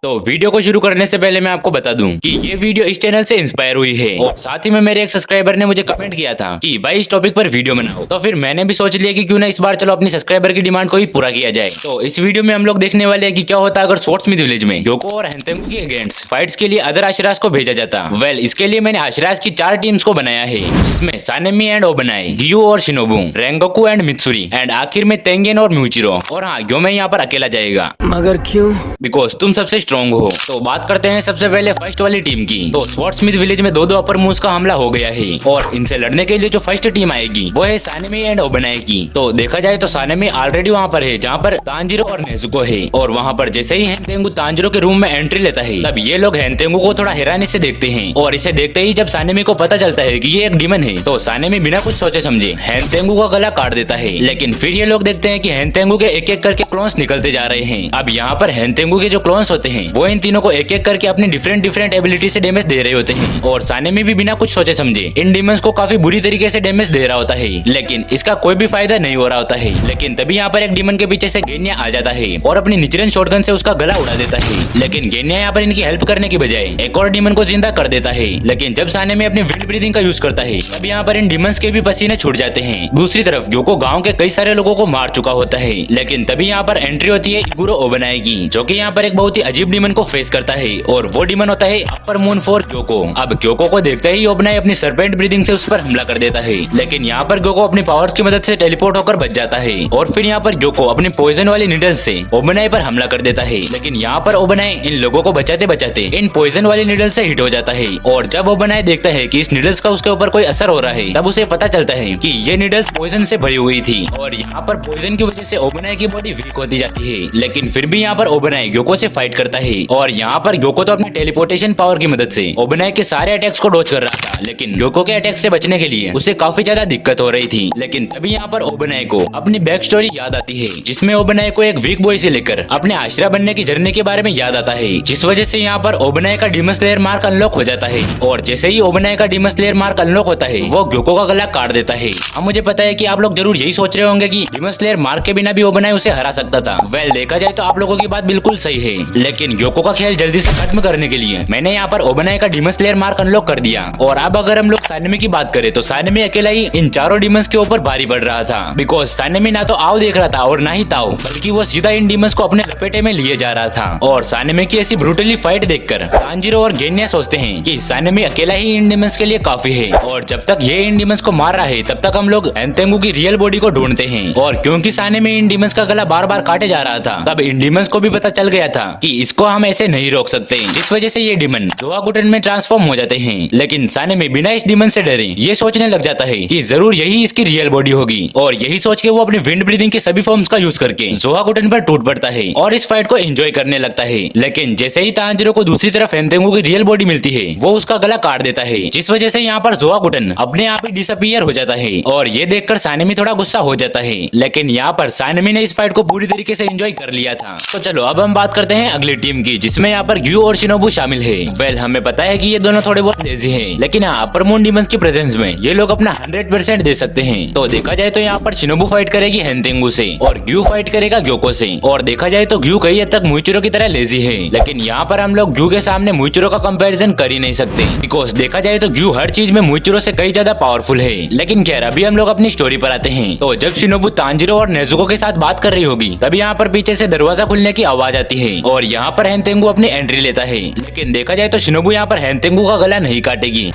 तो वीडियो को शुरू करने से पहले मैं आपको बता दूं कि ये वीडियो इस चैनल से इंस्पायर हुई है और साथ ही में मेरे एक सब्सक्राइबर ने मुझे कमेंट किया था कि भाई इस टॉपिक पर वीडियो बनाओ। तो फिर मैंने भी सोच लिया कि क्यों ना इस बार चलो अपनी सब्सक्राइबर की डिमांड को ही पूरा किया जाए। तो इस वीडियो में हम लोग देखने वाले हैं कि क्या होता अगर स्वॉर्ड्समिथ विलेज में योको और हैंतेंगू के अगेंस्ट फाइट्स के लिए अदर आशराज को भेजा जाता। वेल, इसके लिए मैंने आशराज की 4 टीम्स को बनाया है, जिसमें सानेमी एंड ओबनाई, गियू और Shinobu, Rengoku and Mitsuri and आखिर में तेंगेन और म्यूचिरो। और हाँ, योमे यहाँ पर अकेला जाएगा। मगर क्यों? बिकॉज तुम सबसे स्ट्रॉन्ग हो। तो बात करते हैं सबसे पहले फर्स्ट वाली टीम की। तो स्वॉर्ड्समिथ विलेज में दो अपर मूव्स का हमला हो गया है और इनसे लड़ने के लिए जो फर्स्ट टीम आएगी वो है सानेमी एंड ओबनाई की। तो देखा जाए तो सानेमी ऑलरेडी वहाँ पर है जहाँ पर तांजिरो और नेजुको है। और वहाँ पर जैसे ही हैंतेंगू तांजिरो के रूम में एंट्री लेता है तब ये लोग हैंतेंगू को थोड़ा हैरानी से देखते हैं। और इसे देखते ही जब सानेमी को पता चलता है कि ये एक डीमन है तो सानेमी बिना कुछ सोचे समझे हैंतेंगू का गला काट देता है। लेकिन फिर ये लोग देखते हैं कि हैंतेंगू के एक एक करके क्लोन्स निकलते जा रहे हैं। अब यहाँ पर हैंतेंगू के जो क्लोन्स होते हैं वो इन तीनों को एक एक करके अपनी डिफरेंट एबिलिटी से डैमेज दे रहे होते हैं। और सानेमी भी बिना कुछ सोचे समझे इन डीमंस को काफी बुरी तरीके से डैमेज दे रहा होता है, लेकिन इसका कोई भी फायदा नहीं हो रहा होता है। लेकिन तभी यहाँ पर एक डीमन के पीछे से गेन्या आ जाता है और अपनी निचरन शॉटगन से उसका गला उड़ा देता है। लेकिन गेन्या यहाँ पर इनकी हेल्प करने की बजाय एक और डीमन को जिंदा कर देता है। लेकिन जब सानेमी अपनी विंड ब्रीदिंग का यूज करता है तब यहाँ पर इन डीमंस के भी पसीने छूट जाते हैं। दूसरी तरफ योको गाँव के कई सारे लोगों को मार चुका होता है। लेकिन तभी यहाँ पर एंट्री होती है इगुरो ओबनाई की, जो कि यहाँ पर एक बहुत ही अजीब डीमन को फेस करता है और वो डीमन होता है अपर मून फॉर क्योको। अब क्योको को देखते ही ओबनाई अपनी सरपेंट ब्रीदिंग से उस पर हमला कर देता है। लेकिन यहाँ पर क्योको अपनी पावर्स की मदद से टेलीपोर्ट होकर बच जाता है और फिर यहाँ पर क्योको अपनी पॉइजन वाली नीडल से ओबनाई पर हमला कर देता है। लेकिन यहाँ पर ओबनाई इन लोगों को बचाते बचाते इन पॉइजन वाली नीडल से हिट हो जाता है। और जब ओबनाई देखता है कि इस नीडल्स का उसके ऊपर कोई असर हो रहा है तब उसे पता चलता है कि ये नीडल्स पॉइजन से भरी हुई थी और यहाँ पर पॉइजन की वजह से ओबनाई की बॉडी वीक होती जाती है। लेकिन फिर भी यहाँ पर ओबनाई क्योको से फाइट करता है और यहाँ पर क्योको तो अपनी टेलीपोर्टेशन पावर की मदद से ओबनाई के सारे अटैक्स को डॉज कर रहा था। लेकिन क्योको के अटैक से बचने के लिए उसे काफी ज्यादा दिक्कत हो रही थी। लेकिन तभी यहाँ पर ओबनाई को अपनी बैक स्टोरी याद आती है, जिसमें ओबनाई को एक वीक बॉय से लेकर अपने आश्रा बनने की जर्नी के बारे में याद आता है, जिस वजह से यहाँ पर ओबनाई का डीमन स्लेयर मार्क अनलॉक हो जाता है। और जैसे ही ओबनाई का डीमन स्लेयर मार्क अनलॉक होता है वो क्योको का गला काट देता है। अब मुझे पता है कि आप लोग जरूर यही सोच रहे होंगे कि डीमन स्लेयर मार्क के बिना भी ओबनाई उसे हरा सकता था। वेल, देखा जाए तो आप लोगों की बात बिल्कुल सही है, लेकिन क्योको का खेल जल्दी से खत्म करने के लिए मैंने यहाँ पर ओबनाई का डीमन स्लेयर मार्क अनलॉक कर दिया। और अब अगर हम लोग सानेमी की बात करें तो सानेमी अकेला ही इन चारों डीमंस के ऊपर भारी पड़ रहा था। बिकॉज सानेमी ना तो आओ देख रहा था और ना ही ताओ, बल्कि वो सीधा इन डीमंस को अपने लपेटे में लिए जा रहा था। और सानेमी की ऐसी ब्रूटली फाइट देखकर तांजिरो और गेन्या सोचते हैं कि सानेमी अकेला ही इन डीमंस के लिए काफी है और जब तक ये इन डीमंस को मार रहा है तब तक हम लोग हैंतेंगू की रियल बॉडी को ढूंढते हैं। और क्योंकि सानेमी इन डीमंस का गला बार बार काटे जा रहा था तब इन डीमंस को भी पता चल गया था कि इसको हम ऐसे नहीं रोक सकते, जिस वजह से ये डीमन जोआगुटन में ट्रांसफॉर्म हो जाते हैं। लेकिन सानेमी बिना इस डीमन से डरे ये सोचने लग जाता है कि जरूर यही इसकी रियल बॉडी होगी और यही सोच के वो अपनी विंड ब्रीदिंग के सभी फॉर्म्स का यूज करके जोआगुटन पर टूट पड़ता है और इस फाइट को एंजॉय करने लगता है। लेकिन जैसे ही तांजिरो को दूसरी तरफ हैंतेंगू की रियल बॉडी मिलती है वो उसका गला काट देता है, जिस वजह से यहाँ पर जोआगुटन अपने आप ही डिसअपीयर हो जाता है। और ये देखकर सानेमी थोड़ा गुस्सा हो जाता है, लेकिन यहाँ पर सानेमी ने इस फाइट को पूरी तरीके से एंजॉय कर लिया था। तो चलो अब हम बात करते हैं अगली टीम की, जिसमें यहाँ पर ग्यू और शिनोबू शामिल है। वेल, हमें पता है कि ये दोनों थोड़े बहुत लेजी हैं, लेकिन अपर मून डीमंस की प्रेजेंस में ये लोग अपना 100% दे सकते हैं। तो देखा जाए तो यहाँ पर शिनोबू फाइट करेगी हैंतेंगू से और ग्यू फाइट करेगा क्योको से। और देखा जाए तो ग्यू कई हद तक मुइचिरो की तरह लेजी है, लेकिन यहाँ पर हम लोग ग्यू के सामने मुइचिरो का कंपैरिजन कर ही नहीं सकते। बिकॉज देखा जाए तो ग्यू हर चीज में मुइचिरो से कई ज्यादा पावरफुल है। लेकिन खैर, अभी हम लोग अपनी स्टोरी पर आते हैं। तो जब शिनोबू तांजिरो और नेजुको के साथ बात कर रही होगी तब यहाँ पर पीछे से दरवाजा खुलने की आवाज आती है और यहाँ पर हैंतेंगू अपनी एंट्री लेता है। लेकिन देखा जाए तो शिनोबू यहाँ पर हैंतेंगू का गला नहीं काटेगी,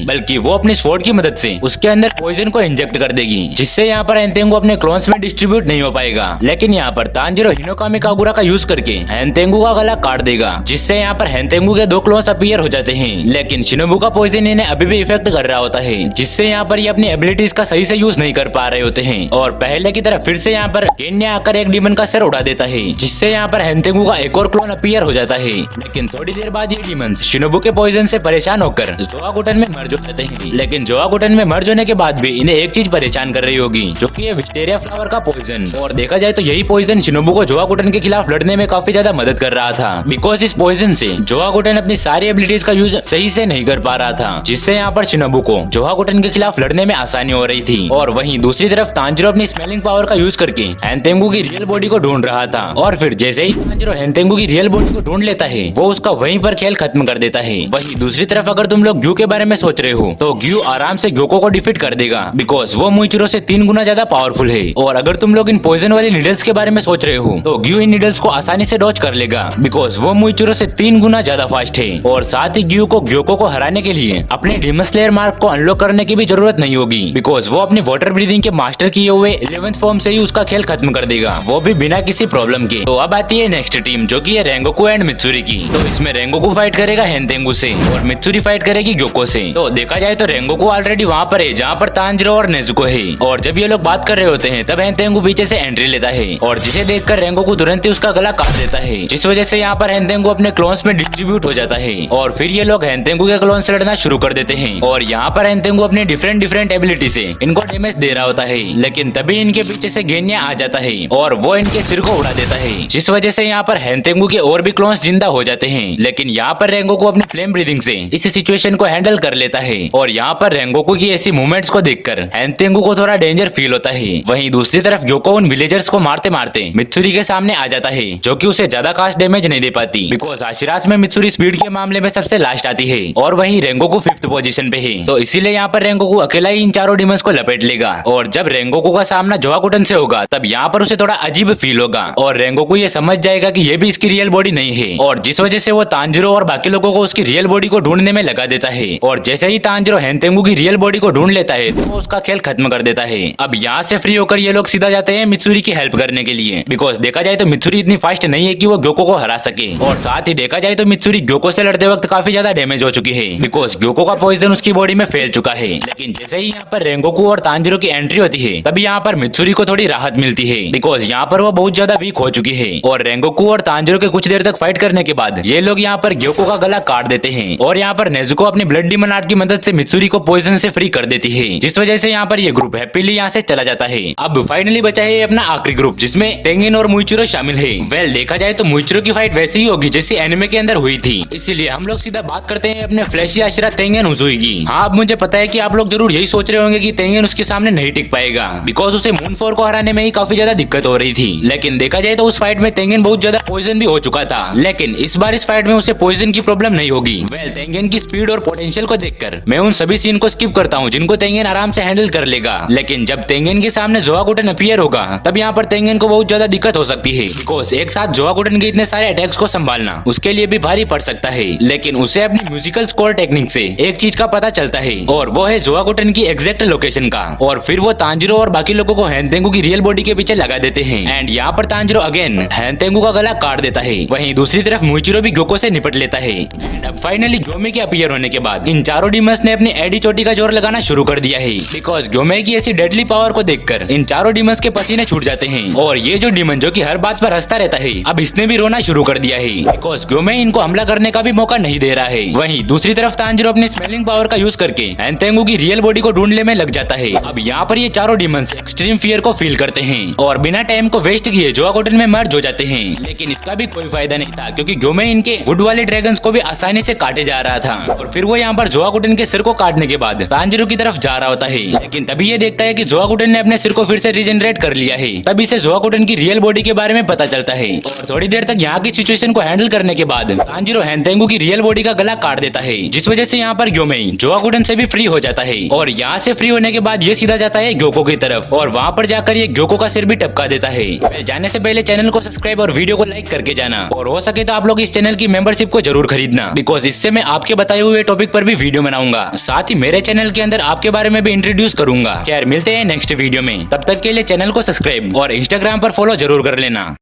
बल्कि वो अपनी स्वॉर्ड की मदद से उसके अंदर पॉइजन को इंजेक्ट कर देगी, जिससे यहाँ पर हैंतेंगू अपने क्लोन्स में डिस्ट्रीब्यूट नहीं हो पाएगा। लेकिन यहाँ पर तांजिरो हिनोकामी कागुरा का यूज करके हैंतेंगू का गला काट देगा, जिससे यहाँ पर हैंतेंगू के 2 क्लोन्स अपीयर हो जाते हैं। लेकिन शिनोबू का पॉइजन इन्हें अभी भी इफेक्ट कर रहा होता है, जिससे यहाँ पर ये अपनी एबिलिटीज का सही से यूज नहीं कर पा रहे होते हैं। और पहले की तरह फिर से यहाँ पर गेन्या आकर एक डीमन का सर उड़ा देता है, जिससे यहाँ पर हैंतेंगू का एक और क्लोन अपीयर हो जाता है। लेकिन थोड़ी देर बाद ये डीमंस शिनोबू के पॉइजन से परेशान होकर जोआगुटन में मर्ज हो जाते हैं। लेकिन जोआगुटन में मर्ज होने के बाद भी इन्हें एक चीज परेशान कर रही होगी, जो कि है विस्टेरिया फ्लावर का पॉइजन। और देखा जाए तो यही पॉइजन शिनोबू को जोआगुटन के खिलाफ लड़ने में काफी ज्यादा मदद कर रहा था। बिकॉज इस पॉइजन से जोआगुटन अपनी सारी एबिलिटीज का यूज सही से नहीं कर पा रहा था, जिससे यहाँ पर शिनोबू को जोआगुटन के खिलाफ लड़ने में आसानी हो रही थी। और वहीं दूसरी तरफ तांजिरो अपनी स्मेलिंग पावर का यूज करके हैंतेंगू की रियल बॉडी को ढूंढ रहा था। और फिर जैसे ही तांजिरो हैंतेंगू की रियल बॉडी को ढूंढ लेता है वो उसका वहीं पर खेल खत्म कर देता है। वहीं दूसरी तरफ अगर तुम लोग ग्यू के बारे में सोच रहे हो तो ग्यू आराम से ग्योको को डिफीट कर देगा बिकॉज वो मुइचिरो से 3 गुना ज्यादा पावरफुल है। और अगर तुम लोग इन पॉइजन वाली नीडल्स के बारे में सोच रहे हो तो ग्यू इन नीडल्स को आसानी से डॉज कर लेगा बिकॉज वो मुइचिरो से 3 गुना ज्यादा फास्ट है। और साथ ही ग्यू को ग्योको को हराने के लिए अपने डीमन स्लेयर मार्क को अनलॉक करने की भी जरूरत नहीं होगी बिकॉज वो अपनी वाटर ब्रीदिंग के मास्टर किए हुए 11th फॉर्म से ही उसका खेल खत्म कर देगा, वो भी बिना किसी प्रॉब्लम के। तो अब आती है नेक्स्ट टीम जो की है रेंगोकू एंड मित्सुरी की। तो इसमें रेंगोकू फाइट करेगा हेनतेंगू से और मित्सुरी फाइट करेगी ग्योको से। तो देखा जाए तो रेंगोकू ऑलरेडी वहाँ पर है जहाँ पर तांजिरो और नेजुको है और जब ये लोग बात कर रहे होते हैं तब हेनतेंगू पीछे से एंट्री लेता है और जिसे देखकर रेंगोकू तुरंत ही उसका गला काट देता है, जिस वजह से यहाँ पर हेनतेंगू अपने क्लोन्स में डिस्ट्रीब्यूट हो जाता है और फिर ये लोग हेनतेंगू के क्लोन से लड़ना शुरू कर देते हैं। और यहाँ पर हेनतेंगू अपनी डिफरेंट एबिलिटी से इनको डैमेज दे रहा होता है, लेकिन तभी इनके पीछे से गेन्या आ जाता है और वो इनके सिर को उड़ा देता है, जिस वजह से यहाँ पर हेनतेंगू के और भी क्लोन्स जिंदा हो जाते हैं। लेकिन यहाँ पर रेंगोकू अपनी फ्लेम ब्रीदिंग से इस सिचुएशन को हैंडल कर लेता है और यहाँ पर रेंगोकू की ऐसी मूवमेंट्स को देखकर हेनतेंगू को थोड़ा डेंजर फील होता है। वहीं दूसरी तरफ ग्योको उन विलेजर्स को मारते मारते मित्सुरी के सामने आ जाता है जो कि उसे ज्यादा खास डैमेज नहीं दे पाती बिकॉज आशिराज में मित्सुरी स्पीड के मामले में सबसे लास्ट आती है और वहीं रेंगोकू 5th पोजीशन पे है। तो इसीलिए यहाँ पर रेंगोकू अकेला ही इन चारों डीमंस को लपेट लेगा और जब रेंगोकू का सामना जोआकुटन से होगा तब यहाँ पर उसे थोड़ा अजीब फील होगा और रेंगोकू ये समझ जाएगा कि ये भी इसकी रियल बॉडी नहीं है और जिस वजह से वो तांजिरो और बाकी लोगों को उसकी रियल बॉडी को ढूंढने में लगा देता है। और जैसे ही तांजिरो हेनतेंगू की रियल बॉडी को ढूंढ लेता है तो वो उसका खेल खत्म कर देता है। अब यहाँ से फ्री होकर ये लोग सीधा जाते हैं मित्सुरी की हेल्प करने के लिए बिकॉज देखा जाए तो मित्सुरी इतनी फास्ट नहीं है कि वो ग्योको को हरा सके और साथ ही देखा जाए तो मित्सुरी ग्योको से लड़ते वक्त काफी ज्यादा डैमेज हो चुकी है बिकॉज ग्योको का पॉइजन उसकी बॉडी में फैल चुका है। लेकिन जैसे ही यहाँ पर रेंगोकू और तांजिरो की एंट्री होती है तभी यहाँ पर मित्सुरी को थोड़ी राहत मिलती है बिकॉज यहाँ पर वो बहुत ज्यादा वीक हो चुकी है और रेंगोकू और तांजिरो के कुछ देर तक फाइट करने के बाद ये लोग यहाँ पर ग्योको का गला काट देते हैं और यहाँ पर नेजुको अपनी ब्लड डीमन आर्ट की मदद से मित्सुरी को पॉइजन से फ्री कर देती है, जिस वजह से यहाँ पर ये ग्रुप हैप्पीली यहाँ से चला जाता है। अब फाइनली बचा है अपना आखिरी ग्रुप जिसमें टेंगेन और मुइचिरो शामिल है। वेल देखा जाए तो मुइचिरो की फाइट वैसी ही होगी जैसी एनिमे के अंदर हुई थी, इसीलिए हम लोग सीधा बात करते हैं अपने फ्लैशी आशिरा टेंगेन उजुई की। हाँ अब मुझे पता है कि आप लोग जरूर यही सोच रहे होंगे कि टेंगेन उसके सामने नहीं टिक पाएगा बिकॉज उसे मून 4 को हराने में ही काफी ज्यादा दिक्कत हो रही थी। लेकिन देखा जाए तो उस फाइट में टेंगेन बहुत ज्यादा पॉइजन भी हो चुका था, लेकिन इस बार इस फाइट में उसे पॉइजन की प्रॉब्लम नहीं होगी। वेल टेंगेन की स्पीड और पोटेंशियल को देखकर मैं उन सभी सीन को स्किप करता हूँ जिनको टेंगेन आराम से हैंडल कर लेगा। लेकिन जब टेंगेन के सामने जोआकुटन अपीयर होगा तब यहाँ पर टेंगेन को बहुत ज्यादा दिक्कत हो सकती है बिकॉज एक साथ जोआकुटन के इतने सारे अटैक्स को संभालना उसके लिए भी भारी पड़ सकता है। लेकिन उसे अपनी म्यूजिकल स्कोर टेक्निक से एक चीज का पता चलता है और वो है जोआकुटन की एग्जैक्ट लोकेशन का और फिर वो तांजिरो और बाकी लोगों को हेनतेंगू की रियल बॉडी के पीछे लगा देते हैं एंड यहाँ पर तांजिरो अगेन हेनतेंगू का गला काट देता है। वहीं दूसरी तरफ मुइचिरो भी ग्योको से निपट लेता है। एंड अब फाइनली ग्योमे के अपीयर होने के बाद इन चारों डीमंस ने अपनी एडी चोटी का जोर लगाना शुरू कर दिया है बिकॉज ग्योमे की ऐसी डेडली पावर को देखकर इन चारों डीमंस के पसीने छूट जाते हैं और ये जो डीमन जो कि हर बात पर हंसता रहता है अब इसने भी रोना शुरू कर दिया है बिकॉज ग्योमे इनको हमला करने का भी मौका नहीं दे रहा है। वहीं दूसरी तरफ तांजिरो अपनी स्मेलिंग पावर का यूज करके हेनतेंगू की रियल बॉडी को ढूंढने में लग जाता है। अब यहाँ पर ये चारों डीमंस एक्सट्रीम फियर को फील करते हैं और बिना टाइम को वेस्ट किए जोआकुटन में मर्ज हो जाते हैं। लेकिन इसका भी कोई फायदा नहीं था क्योंकि ग्योमे इनके वुड वाले ड्रैगन्स को भी आसानी से काटे जा रहा था और फिर वो यहाँ पर जोआकुटन के सिर को काटने के बाद तांजिरो की तरफ जा रहा होता है। लेकिन तभी ये देखता है कि जोआकुटन ने अपने सिर को फिर से रिजनरेट कर लिया है। तभी से जोआकुटन की रियल बॉडी के बारे में पता चलता है और थोड़ी देर तक यहाँ की सिचुएशन को हैंडल करने के बाद तांजिरो हेनतेंगू की रियल बॉडी का गला काट देता है, जिस वजह से यहाँ पर ग्योमे जोआकुटन से भी फ्री हो जाता है और यहाँ से फ्री होने के बाद ये सीधा जाता है ग्योको की तरफ और वहाँ पर जाकर ये ग्योको का सिर भी टपका देता है। जाने से पहले चैनल को सब्सक्राइब और वीडियो को लाइक करके जाना और हो सके तो आप लोग इस चैनल की मेंबरशिप को जरूर खरीदना बिकॉज इससे मैं आपके बताए हुए टॉपिक पर भी वीडियो बनाऊंगा, साथ ही मेरे चैनल के अंदर आपके बारे में भी इंट्रोड्यूस करूंगा। खैर मिलते हैं नेक्स्ट वीडियो में, तब तक के लिए चैनल को सब्सक्राइब और इंस्टाग्राम पर फॉलो जरूर कर लेना।